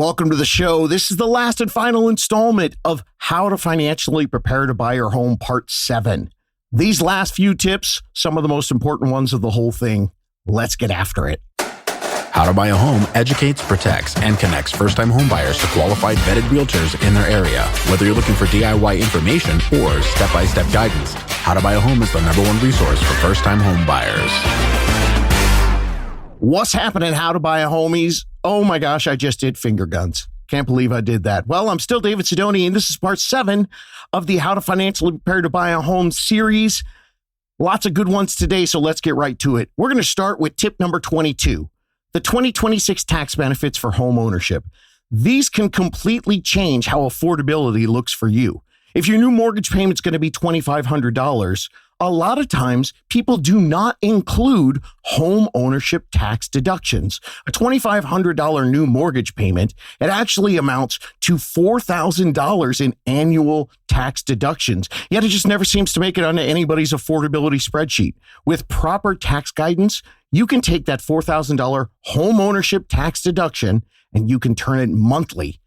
Welcome to the show. This is the last and final installment of How to Financially Prepare to Buy Your Home, Part 7. These last few tips, some of the most important ones of the whole thing. Let's get after it. How to Buy a Home educates, protects, and connects first-time homebuyers to qualified vetted realtors in their area. Whether you're looking for DIY information or step-by-step guidance, How to Buy a Home is the #1 resource for first-time homebuyers. What's happening, How to Buy a Homies? Oh my gosh, I just did finger guns. Can't believe I did that. Well, I'm still David Sidoni, and this is part 7 of the How to Financially Prepare to Buy a Home series. Lots of good ones today, so let's get right to it. We're going to start with tip number 22, the 2026 tax benefits for home ownership. These can completely change how affordability looks for you. If your new mortgage payment is going to be $2,500, a lot of times people do not include home ownership tax deductions. A $2,500 new mortgage payment, it actually amounts to $4,000 in annual tax deductions. Yet it just never seems to make it onto anybody's affordability spreadsheet. With proper tax guidance, you can take that $4,000 home ownership tax deduction and you can turn it monthly.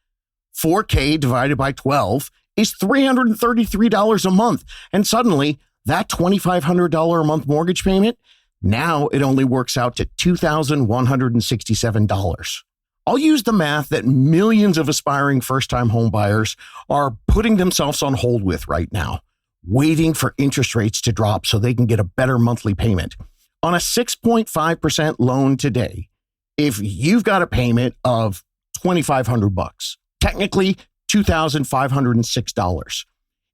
$4,000 divided by 12 is $333 a month. And suddenly, that $2,500 a month mortgage payment, now it only works out to $2,167. I'll use the math that millions of aspiring first-time homebuyers are putting themselves on hold with right now, waiting for interest rates to drop so they can get a better monthly payment. On a 6.5% loan today, if you've got a payment of $2,500, technically $2,506.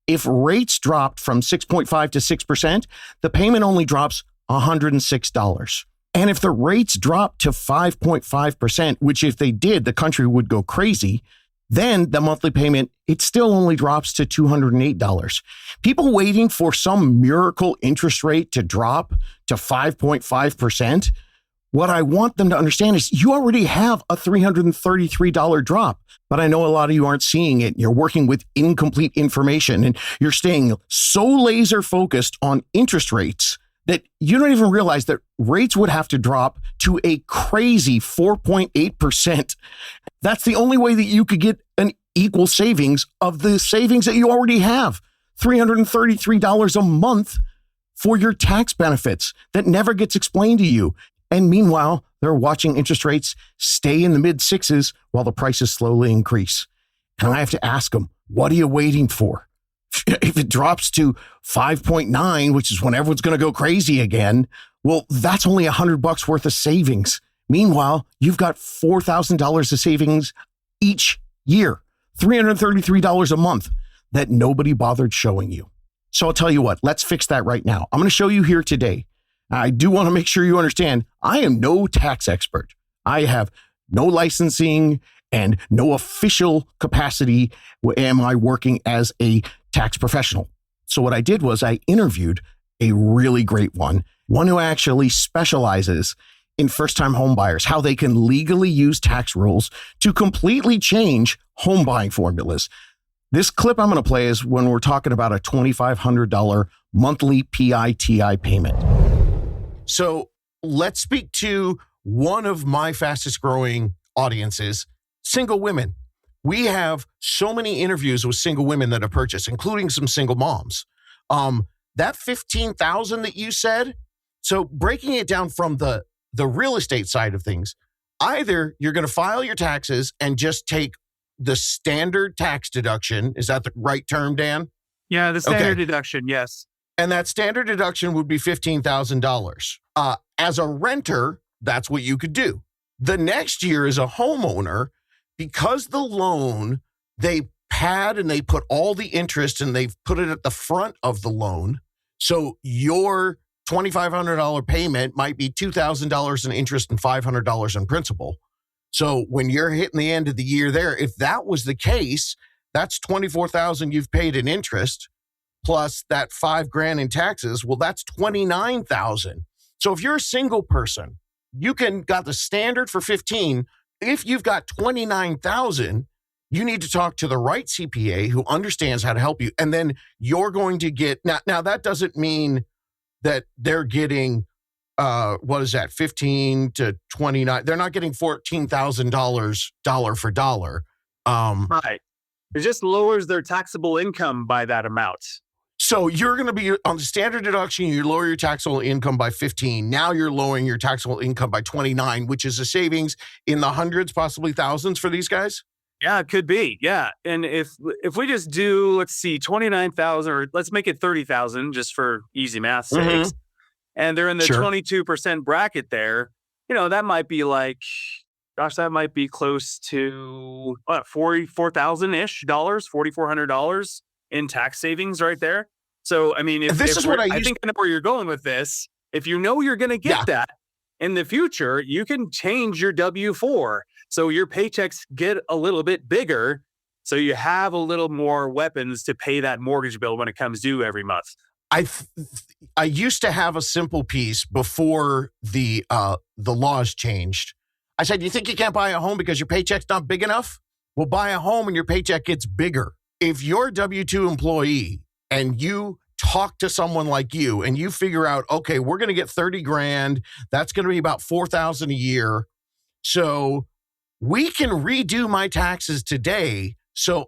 If rates dropped from 6.5 to 6%, the payment only drops $106. And if the rates drop to 5.5%, which if they did, the country would go crazy, then the monthly payment, it still only drops to $208. People waiting for some miracle interest rate to drop to 5.5%, what I want them to understand is you already have a $333 drop, but I know a lot of you aren't seeing it. You're working with incomplete information and you're staying so laser focused on interest rates that you don't even realize that rates would have to drop to a crazy 4.8%. That's the only way that you could get an equal savings of the savings that you already have. $333 a month for your tax benefits that never gets explained to you. And meanwhile, they're watching interest rates stay in the mid-6s while the prices slowly increase. And I have to ask them, what are you waiting for? If it drops to 5.9, which is when everyone's going to go crazy again, well, that's only $100 worth of savings. Meanwhile, you've got $4,000 of savings each year, $333 a month that nobody bothered showing you. So I'll tell you what, let's fix that right now. I'm going to show you here today. I do want to make sure you understand, I am no tax expert. I have no licensing and no official capacity am I working as a tax professional. So what I did was I interviewed a really great one who actually specializes in first-time homebuyers, how they can legally use tax rules to completely change home buying formulas. This clip I'm going to play is when we're talking about a $2,500 monthly PITI payment. So let's speak to one of my fastest growing audiences, single women. We have so many interviews with single women that have purchased, including some single moms. That $15,000 that you said, so breaking it down from the real estate side of things, either you're going to file your taxes and just take the standard tax deduction. Is that the right term, Dan? Yeah, the standard deduction, yes. And that standard deduction would be $15,000. As a renter, that's what you could do. The next year as a homeowner, because the loan, they pad and they put all the interest and they've put it at the front of the loan. So your $2,500 payment might be $2,000 in interest and $500 in principal. So when you're hitting the end of the year there, if that was the case, that's $24,000 you've paid in interest plus that $5,000 in taxes. Well, that's $29,000. So if you're a single person, you got the standard for 15. If you've got $29,000, you need to talk to the right CPA who understands how to help you. And then you're going to get, now that doesn't mean that they're getting what is that, 15 to 29. They're not getting $14,000 dollar for dollar. Right. It just lowers their taxable income by that amount. So you're going to be on the standard deduction, you lower your taxable income by 15. Now you're lowering your taxable income by 29, which is a savings in the hundreds, possibly thousands for these guys. Yeah, it could be. Yeah. And if we just do, let's see, 29,000, or let's make it 30,000 just for easy math sakes. And they're in the 22% bracket there, that might be like, gosh, that might be close to what, $44,000-ish, $4,400 in tax savings right there. So, I mean, I think I know where you're going with this. If you know you're going to get that in the future, you can change your W-4. So your paychecks get a little bit bigger. So you have a little more weapons to pay that mortgage bill when it comes due every month. I used to have a simple piece before the laws changed. I said, you think you can't buy a home because your paycheck's not big enough? Well, buy a home and your paycheck gets bigger. If you're a W-2 employee and you talk to someone like you and you figure out, okay, we're going to get 30 grand. That's going to be about 4,000 a year. So we can redo my taxes today. So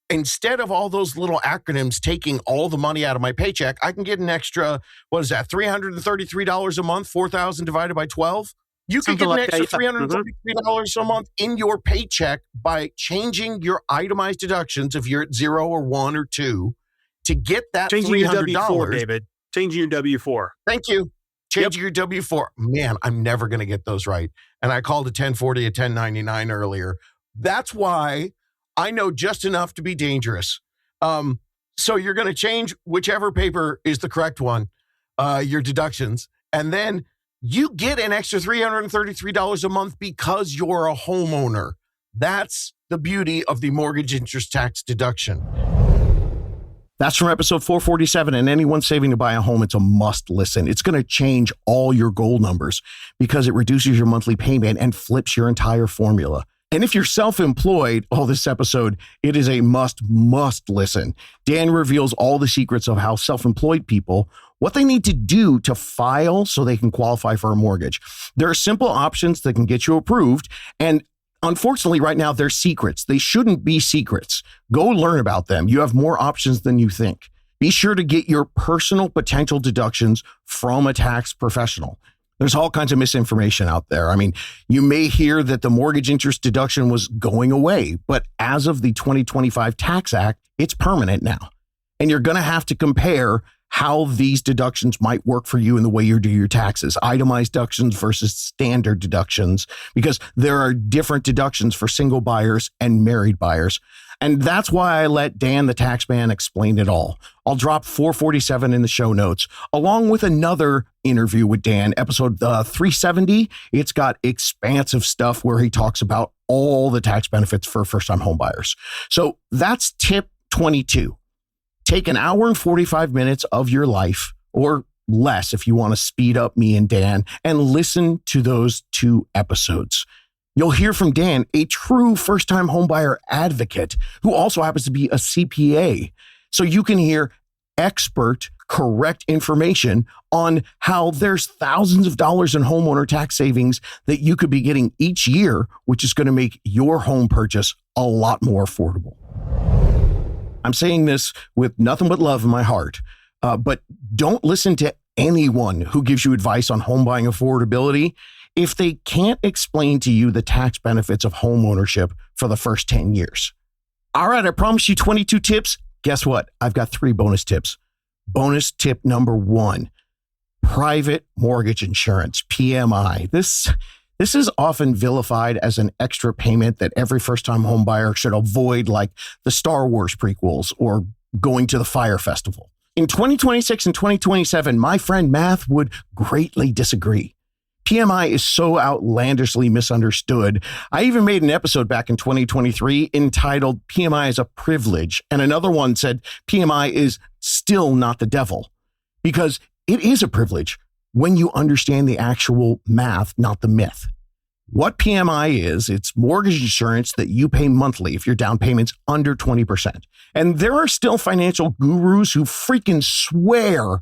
instead of all those little acronyms taking all the money out of my paycheck, I can get an extra, what is that, $333 a month, 4,000 divided by 12? You can get an extra $333 a month in your paycheck by changing your itemized deductions if you're at 0 or 1 or 2 to get that Changing $300. Your W-4, David. Changing your W-4. Thank you. Changing your W-4. Man, I'm never going to get those right. And I called a 1040, a 1099 earlier. That's why I know just enough to be dangerous. So you're going to change whichever paper is the correct one, your deductions, and then you get an extra $333 a month because you're a homeowner. That's the beauty of the mortgage interest tax deduction. That's from episode 447, and anyone saving to buy a home, it's a must listen. It's going to change all your goal numbers because it reduces your monthly payment and flips your entire formula. And if you're self-employed, this episode, it is a must listen. Dan reveals all the secrets of how self-employed people, what they need to do to file so they can qualify for a mortgage. There are simple options that can get you approved. And unfortunately, right now, they're secrets. They shouldn't be secrets. Go learn about them. You have more options than you think. Be sure to get your personal potential deductions from a tax professional. There's all kinds of misinformation out there. I mean, you may hear that the mortgage interest deduction was going away, but as of the 2025 Tax Act, it's permanent now. And you're going to have to compare how these deductions might work for you in the way you do your taxes, itemized deductions versus standard deductions, because there are different deductions for single buyers and married buyers. And that's why I let Dan the Taxman explain it all. I'll drop 447 in the show notes, along with another interview with Dan, episode 370. It's got expansive stuff where he talks about all the tax benefits for first-time homebuyers. So that's tip 22. Take an hour and 45 minutes of your life, or less if you want to speed up me and Dan, and listen to those 2 episodes. You'll hear from Dan, a true first-time homebuyer advocate who also happens to be a CPA. So you can hear expert, correct information on how there's thousands of dollars in homeowner tax savings that you could be getting each year, which is going to make your home purchase a lot more affordable. I'm saying this with nothing but love in my heart, but don't listen to anyone who gives you advice on home buying affordability if they can't explain to you the tax benefits of home ownership for the first 10 years. All right, I promised you 22 tips. Guess what? I've got 3 bonus tips. Bonus tip number 1, private mortgage insurance, PMI. This is often vilified as an extra payment that every first-time home buyer should avoid, like the Star Wars prequels or going to the Fire Festival. In 2026 and 2027, my friend Math would greatly disagree. PMI is so outlandishly misunderstood. I even made an episode back in 2023 entitled PMI is a Privilege, and another one said PMI is still not the devil, because it is a privilege when you understand the actual math, not the myth. What PMI is, it's mortgage insurance that you pay monthly if your down payment's under 20%. And there are still financial gurus who freaking swear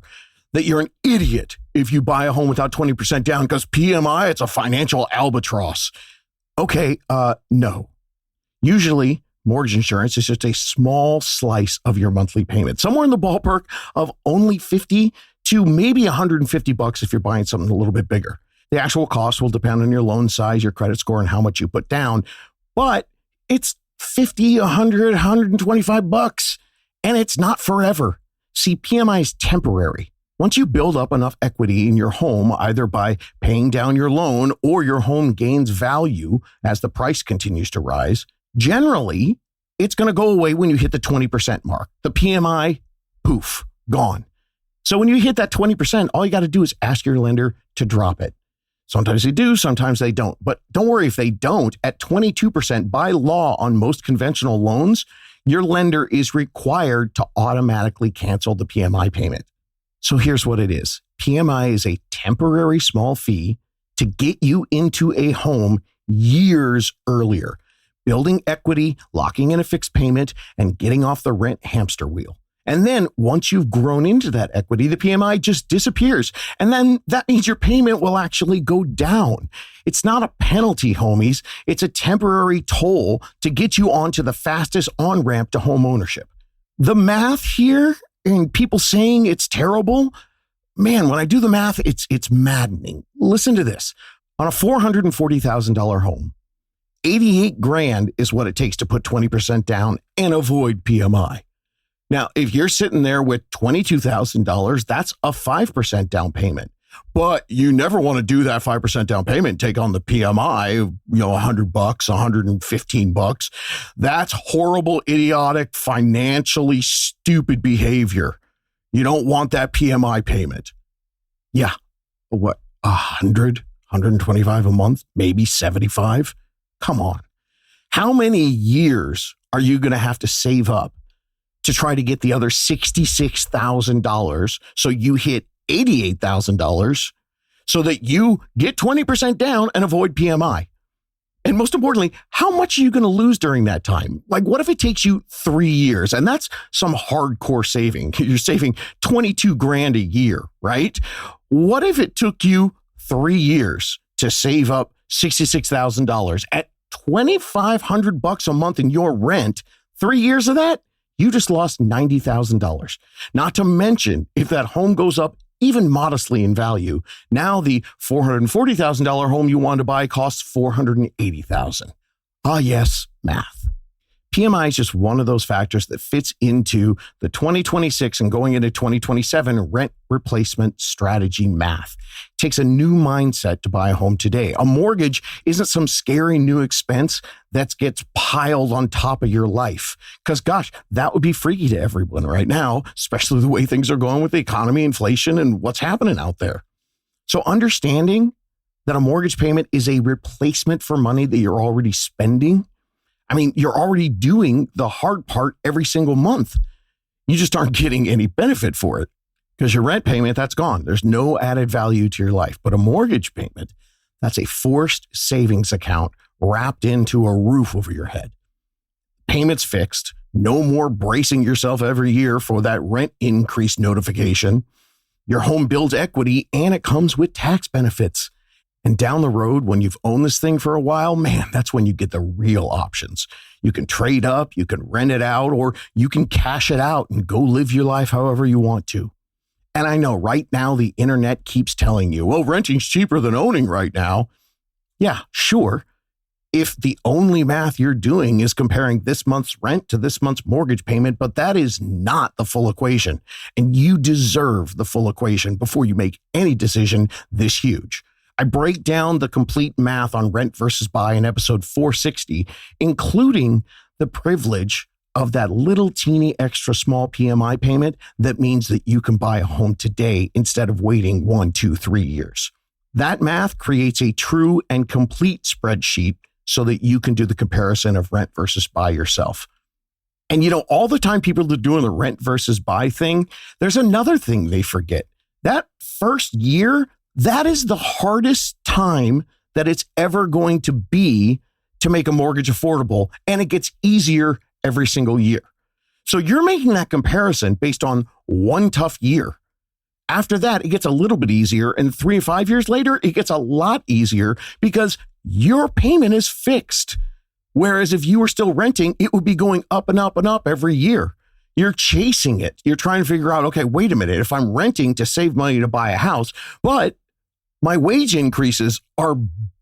that you're an idiot if you buy a home without 20% down because PMI, it's a financial albatross. Okay, no. Usually, mortgage insurance is just a small slice of your monthly payment, somewhere in the ballpark of only 50 to maybe $150 if you're buying something a little bit bigger. The actual cost will depend on your loan size, your credit score, and how much you put down, but it's 50, 100, 125 bucks, and it's not forever. See, PMI is temporary. Once you build up enough equity in your home, either by paying down your loan or your home gains value as the price continues to rise, generally, it's going to go away when you hit the 20% mark. The PMI, poof, gone. So when you hit that 20%, all you got to do is ask your lender to drop it. Sometimes they do, sometimes they don't. But don't worry if they don't. At 22% by law on most conventional loans, your lender is required to automatically cancel the PMI payment. So here's what it is. PMI is a temporary small fee to get you into a home years earlier, building equity, locking in a fixed payment, and getting off the rent hamster wheel. And then once you've grown into that equity, the PMI just disappears. And then that means your payment will actually go down. It's not a penalty, homies. It's a temporary toll to get you onto the fastest on-ramp to home ownership. The math here, and people saying it's terrible, man, when I do the math, it's maddening. Listen to this. On a $440,000 home, 88 grand is what it takes to put 20% down and avoid PMI. Now, if you're sitting there with $22,000, that's a 5% down payment. But you never want to do that 5% down payment, take on the PMI, $100, $115. That's horrible, idiotic, financially stupid behavior. You don't want that PMI payment. Yeah. What, 100, 125 a month, maybe 75? Come on. How many years are you going to have to save up to try to get the other $66,000 so you hit $88,000 so that you get 20% down and avoid PMI? And most importantly, how much are you going to lose during that time? Like, what if it takes you 3 years? And that's some hardcore saving. You're saving 22 grand a year, right? What if it took you 3 years to save up $66,000 at $2,500 a month in your rent? 3 years of that? You just lost $90,000. Not to mention, if that home goes up even modestly in value, now the $440,000 home you want to buy costs $480,000. Ah, yes, math. PMI is just one of those factors that fits into the 2026 and going into 2027 rent replacement strategy math. It takes a new mindset to buy a home today. A mortgage isn't some scary new expense that gets piled on top of your life. Because gosh, that would be freaky to everyone right now, especially the way things are going with the economy, inflation, and what's happening out there. So understanding that a mortgage payment is a replacement for money that you're already spending. I mean, you're already doing the hard part every single month. You just aren't getting any benefit for it because your rent payment, that's gone. There's no added value to your life. But a mortgage payment, that's a forced savings account wrapped into a roof over your head. Payments fixed. No more bracing yourself every year for that rent increase notification. Your home builds equity and it comes with tax benefits. And down the road, when you've owned this thing for a while, man, that's when you get the real options. You can trade up, you can rent it out, or you can cash it out and go live your life however you want to. And I know right now the internet keeps telling you, well, renting's cheaper than owning right now. Yeah, sure. If the only math you're doing is comparing this month's rent to this month's mortgage payment, but that is not the full equation. And you deserve the full equation before you make any decision this huge. I break down the complete math on rent versus buy in episode 460, including the privilege of that little teeny extra small PMI payment that means that you can buy a home today instead of waiting 1, 2, 3 years. That math creates a true and complete spreadsheet so that you can do the comparison of rent versus buy yourself. And all the time people are doing the rent versus buy thing, there's another thing they forget. That first year, that is the hardest time that it's ever going to be to make a mortgage affordable, and it gets easier every single year. So you're making that comparison based on one tough year. After that, it gets a little bit easier. And 3 to 5 years later, it gets a lot easier because your payment is fixed. Whereas if you were still renting, it would be going up and up and up every year. You're chasing it. You're trying to figure out, okay, wait a minute. If I'm renting to save money to buy a house, but my wage increases are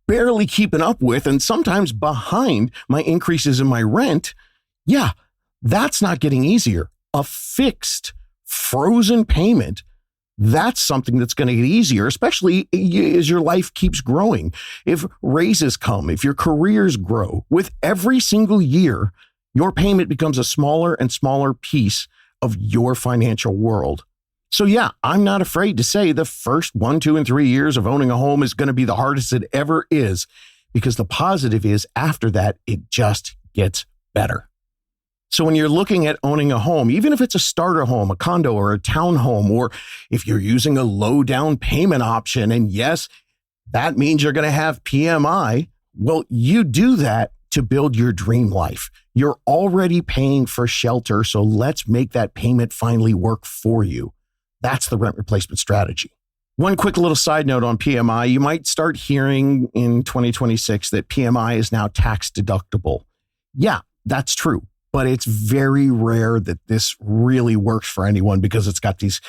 barely keeping up with and sometimes behind my increases in my rent, yeah, that's not getting easier. A fixed, frozen payment, that's something that's going to get easier, especially as your life keeps growing. If raises come, if your careers grow, with every single year, your payment becomes a smaller and smaller piece of your financial world. So yeah, I'm not afraid to say the first 1, 2, and 3 years of owning a home is going to be the hardest it ever is, because the positive is after that, it just gets better. So when you're looking at owning a home, even if it's a starter home, a condo, or a townhome, or if you're using a low down payment option, and yes, that means you're going to have PMI, well, you do that to build your dream life. You're already paying for shelter, so let's make that payment finally work for you. That's the rent replacement strategy. One quick little side note on PMI, you might start hearing in 2026 that PMI is now tax deductible. Yeah, that's true. But it's very rare that this really works for anyone because it's got these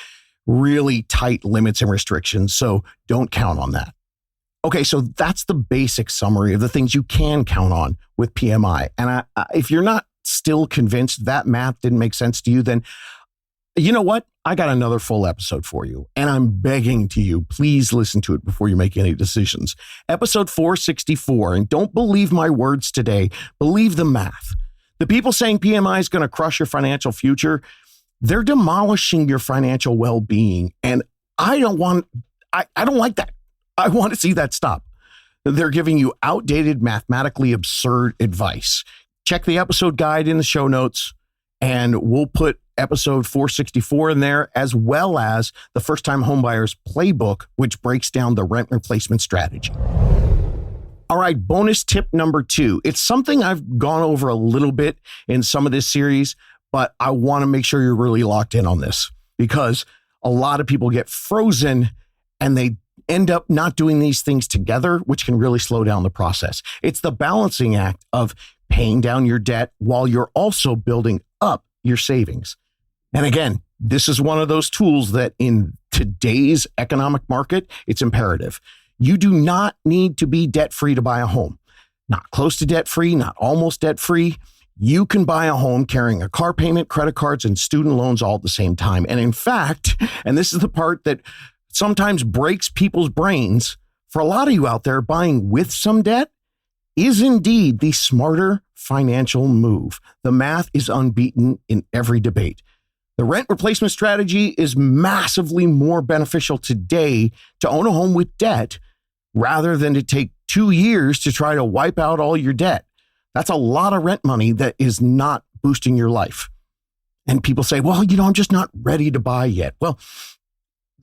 really tight limits and restrictions. So don't count on that. Okay, so that's the basic summary of the things you can count on with PMI. And if you're not still convinced that math didn't make sense to you, then you know what? I got another full episode for you. And I'm begging to you, please listen to it before you make any decisions. Episode 464. And don't believe my words today. Believe the math. The people saying PMI is going to crush your financial future, they're demolishing your financial well-being. And I don't like that. I want to see that stop. They're giving you outdated, mathematically absurd advice. Check the episode guide in the show notes, and we'll put episode 464 in there, as well as the First Time Homebuyers playbook, which breaks down the rent replacement strategy. All right, bonus tip number 2. It's something I've gone over a little bit in some of this series, but I want to make sure you're really locked in on this because a lot of people get frozen and they end up not doing these things together, which can really slow down the process. It's the balancing act of paying down your debt while you're also building up your savings. And again, this is one of those tools that in today's economic market, it's imperative. You do not need to be debt-free to buy a home. Not close to debt-free, not almost debt-free. You can buy a home carrying a car payment, credit cards, and student loans all at the same time. And in fact, and this is the part that sometimes breaks people's brains, for a lot of you out there, buying with some debt is indeed the smarter financial move. The math is unbeaten in every debate. The rent replacement strategy is massively more beneficial today to own a home with debt rather than to take 2 years to try to wipe out all your debt. That's a lot of rent money that is not boosting your life. And people say, well, I'm just not ready to buy yet. Well,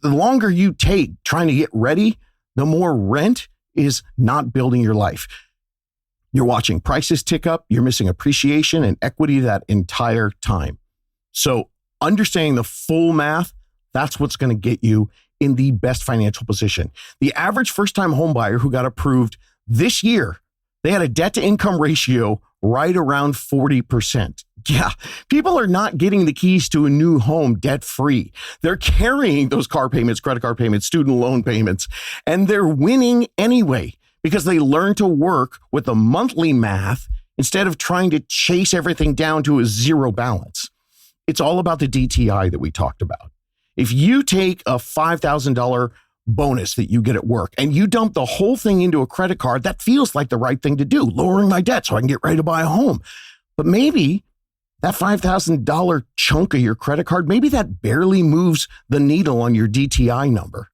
the longer you take trying to get ready, the more rent is not building your life. You're watching prices tick up. You're missing appreciation and equity that entire time. So understanding the full math, that's what's going to get you in the best financial position. The average first-time homebuyer who got approved this year, they had a debt-to-income ratio right around 40%. Yeah, people are not getting the keys to a new home debt-free. They're carrying those car payments, credit card payments, student loan payments, and they're winning anyway because they learn to work with the monthly math instead of trying to chase everything down to a zero balance. It's all about the DTI that we talked about. If you take a $5,000 bonus that you get at work and you dump the whole thing into a credit card, that feels like the right thing to do, lowering my debt so I can get ready to buy a home. But maybe that $5,000 chunk of your credit card, maybe that barely moves the needle on your DTI number.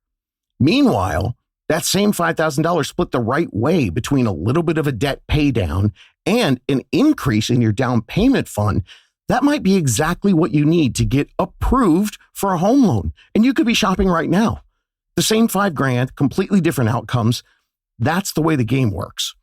Meanwhile, that same $5,000 split the right way between a little bit of a debt pay down and an increase in your down payment fund, that might be exactly what you need to get approved for a home loan. And you could be shopping right now. The same $5,000, completely different outcomes. That's the way the game works.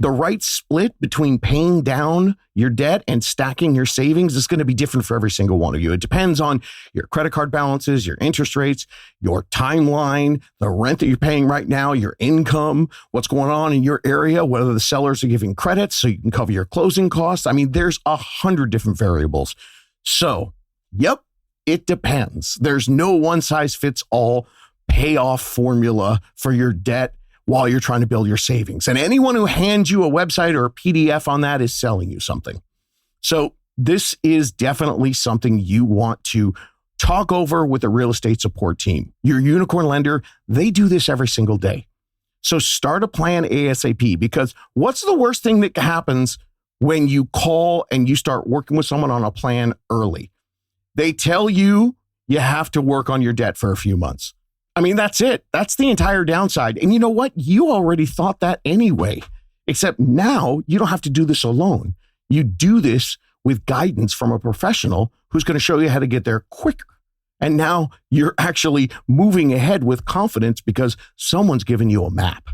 The right split between paying down your debt and stacking your savings is going to be different for every single one of you. It depends on your credit card balances, your interest rates, your timeline, the rent that you're paying right now, your income, what's going on in your area, whether the sellers are giving credits so you can cover your closing costs. I mean, there's 100 different variables. So, yep, it depends. There's no one size fits all payoff formula for your debt while you're trying to build your savings. And anyone who hands you a website or a PDF on that is selling you something. So this is definitely something you want to talk over with a real estate support team. Your unicorn lender, they do this every single day. So start a plan ASAP, because what's the worst thing that happens when you call and you start working with someone on a plan early? They tell you you have to work on your debt for a few months. I mean, that's it. That's the entire downside. And you know what? You already thought that anyway, except now you don't have to do this alone. You do this with guidance from a professional who's going to show you how to get there quicker. And now you're actually moving ahead with confidence because someone's given you a map.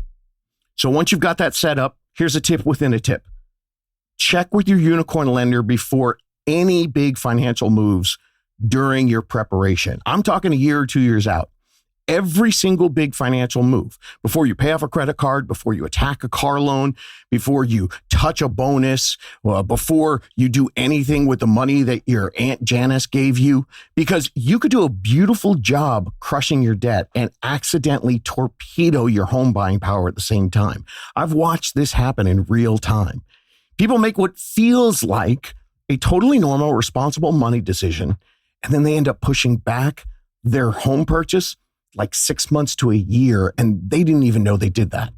So once you've got that set up, here's a tip within a tip. Check with your unicorn lender before any big financial moves during your preparation. I'm talking a year or 2 years out. Every single big financial move, before you pay off a credit card, before you attack a car loan, before you touch a bonus, before you do anything with the money that your Aunt Janice gave you, because you could do a beautiful job crushing your debt and accidentally torpedo your home buying power at the same time. I've watched this happen in real time. People make what feels like a totally normal, responsible money decision, and then they end up pushing back their home purchase like 6 months to a year, and they didn't even know they did that.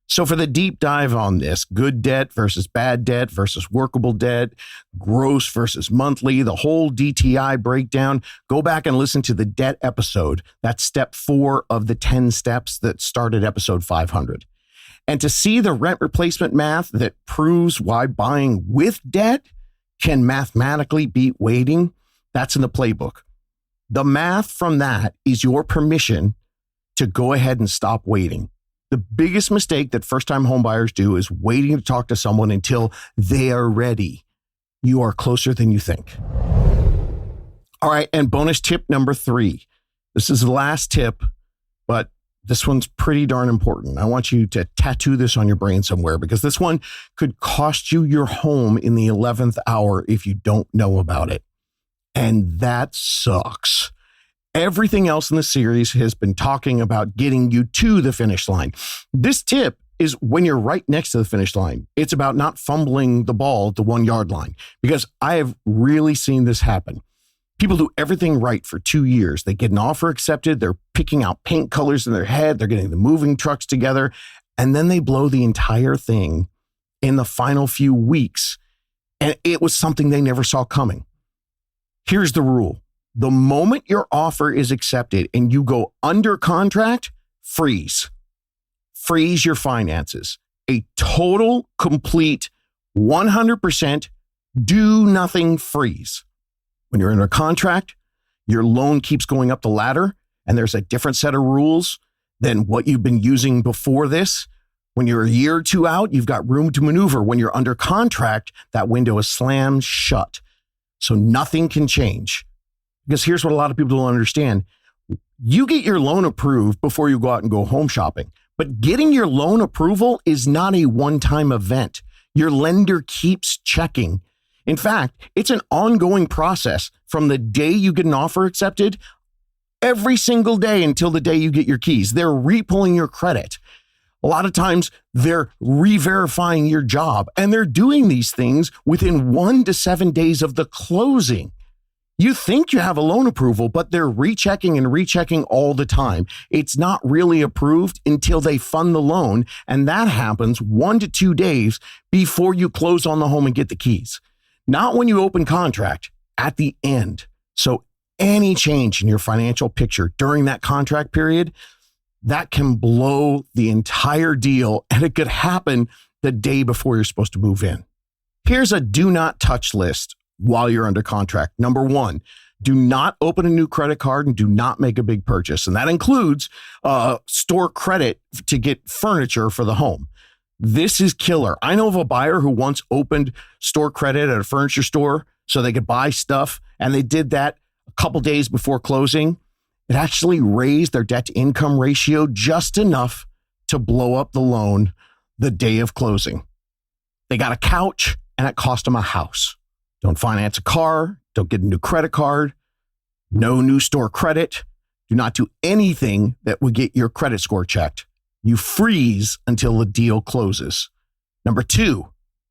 So for the deep dive on this, good debt versus bad debt versus workable debt, gross versus monthly, the whole DTI breakdown, go back and listen to the debt episode. That's step 4 of the 10 steps that started episode 500. And to see the rent replacement math that proves why buying with debt can mathematically beat waiting, that's in the playbook. The math from that is your permission to go ahead and stop waiting. The biggest mistake that first-time homebuyers do is waiting to talk to someone until they are ready. You are closer than you think. All right, and bonus tip number 3. This is the last tip, but this one's pretty darn important. I want you to tattoo this on your brain somewhere, because this one could cost you your home in the 11th hour if you don't know about it. And that sucks. Everything else in the series has been talking about getting you to the finish line. This tip is when you're right next to the finish line. It's about not fumbling the ball at the 1 yard line, because I have really seen this happen. People do everything right for 2 years. They get an offer accepted. They're picking out paint colors in their head. They're getting the moving trucks together. And then they blow the entire thing in the final few weeks. And it was something they never saw coming. Here's the rule. The moment your offer is accepted and you go under contract, freeze. Freeze your finances. A total, complete, 100% do nothing freeze. When you're under contract, your loan keeps going up the ladder, and there's a different set of rules than what you've been using before this. When you're a year or 2 out, you've got room to maneuver. When you're under contract, that window is slammed shut. So nothing can change. Because here's what a lot of people don't understand. You get your loan approved before you go out and go home shopping. But getting your loan approval is not a one-time event. Your lender keeps checking. In fact, it's an ongoing process from the day you get an offer accepted, every single day until the day you get your keys. They're re-pulling your credit. A lot of times they're re-verifying your job, and they're doing these things within 1 to 7 days of the closing. You think you have a loan approval, but they're rechecking and rechecking all the time. It's not really approved until they fund the loan, and that happens 1 to 2 days before you close on the home and get the keys. Not when you open contract, at the end. So any change in your financial picture during that contract period, that can blow the entire deal, and it could happen the day before you're supposed to move in. Here's a do not touch list while you're under contract. Number 1, do not open a new credit card and do not make a big purchase. And that includes store credit to get furniture for the home. This is killer. I know of a buyer who once opened store credit at a furniture store so they could buy stuff, and they did that a couple days before closing. It actually raised their debt to income ratio just enough to blow up the loan the day of closing. They got a couch and it cost them a house. Don't finance a car. Don't get a new credit card. No new store credit. Do not do anything that would get your credit score checked. You freeze until the deal closes. Number 2,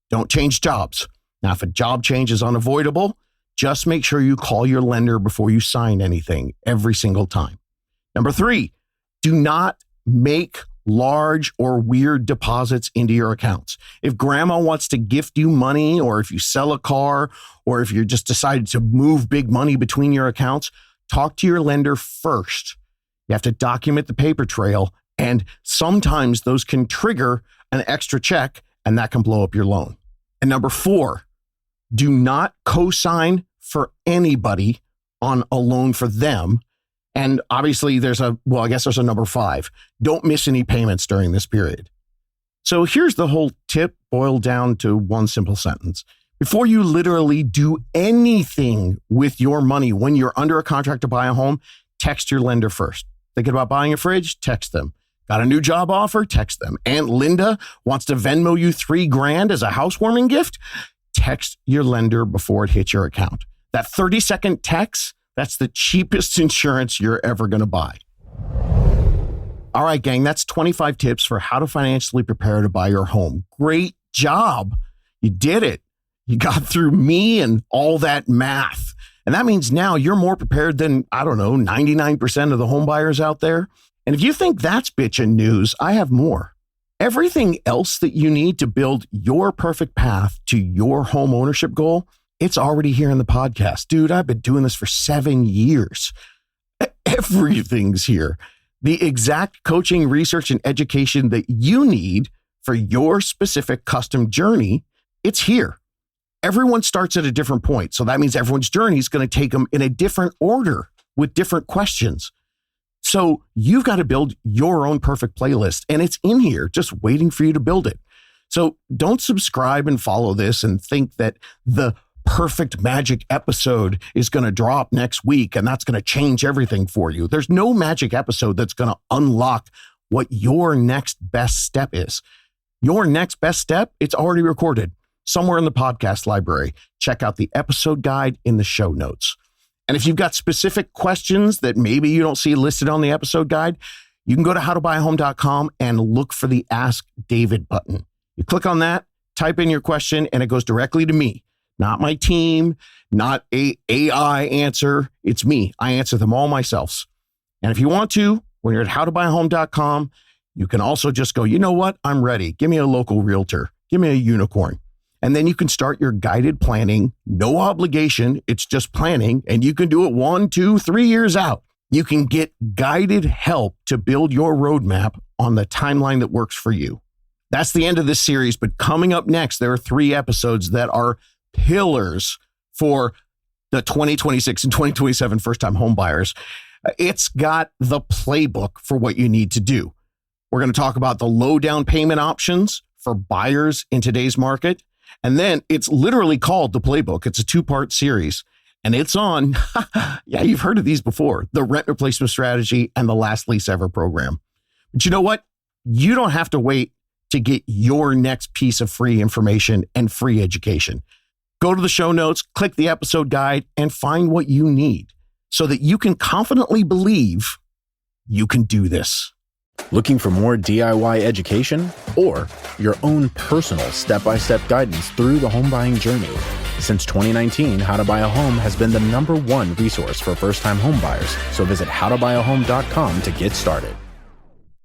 don't change jobs. Now, if a job change is unavoidable, just make sure you call your lender before you sign anything every single time. Number 3, do not make large or weird deposits into your accounts. If grandma wants to gift you money, or if you sell a car, or if you're just decided to move big money between your accounts, talk to your lender first. You have to document the paper trail, and sometimes those can trigger an extra check, and that can blow up your loan. And number 4, do not co-sign for anybody on a loan for them. And obviously there's a number 5. Don't miss any payments during this period. So here's the whole tip boiled down to one simple sentence. Before you literally do anything with your money when you're under a contract to buy a home, text your lender first. Thinking about buying a fridge? Text them. Got a new job offer? Text them. Aunt Linda wants to Venmo you $3,000 as a housewarming gift? Text your lender before it hits your account. That 30-second text, that's the cheapest insurance you're ever going to buy. All right, gang, that's 25 tips for how to financially prepare to buy your home. Great job. You did it. You got through me and all that math. And that means now you're more prepared than, 99% of the home buyers out there. And if you think that's bitchin' news, I have more. Everything else that you need to build your perfect path to your home ownership goal, it's already here in the podcast. Dude, I've been doing this for 7 years. Everything's here. The exact coaching, research, and education that you need for your specific custom journey, it's here. Everyone starts at a different point. So that means everyone's journey is going to take them in a different order with different questions. So you've got to build your own perfect playlist, and it's in here just waiting for you to build it. So don't subscribe and follow this and think that the perfect magic episode is going to drop next week and that's going to change everything for you. There's no magic episode that's going to unlock what your next best step is. Your next best step, it's already recorded somewhere in the podcast library. Check out the episode guide in the show notes. And if you've got specific questions that maybe you don't see listed on the episode guide, you can go to howtobuyahome.com and look for the Ask David button. You click on that, type in your question, and it goes directly to me. Not my team, not a AI answer. It's me. I answer them all myself. And if you want to, when you're at howtobuyahome.com, you can also just go, you know what? I'm ready. Give me a local realtor. Give me a unicorn. And then you can start your guided planning. No obligation. It's just planning. And you can do it 1, 2, 3 years out. You can get guided help to build your roadmap on the timeline that works for you. That's the end of this series. But coming up next, there are 3 episodes that are pillars for the 2026 and 2027 first-time homebuyers. It's got the playbook for what you need to do. We're going to talk about the low down payment options for buyers in today's market. And then it's literally called the playbook. It's a 2-part series. And it's on, yeah, you've heard of these before, the rent replacement strategy and the last lease ever program. But you know what? You don't have to wait to get your next piece of free information and free education. Go to the show notes, click the episode guide, and find what you need so that you can confidently believe you can do this. Looking for more DIY education or your own personal step-by-step guidance through the home buying journey? Since 2019, How to Buy a Home has been the #1 resource for first-time homebuyers. So visit howtobuyahome.com to get started.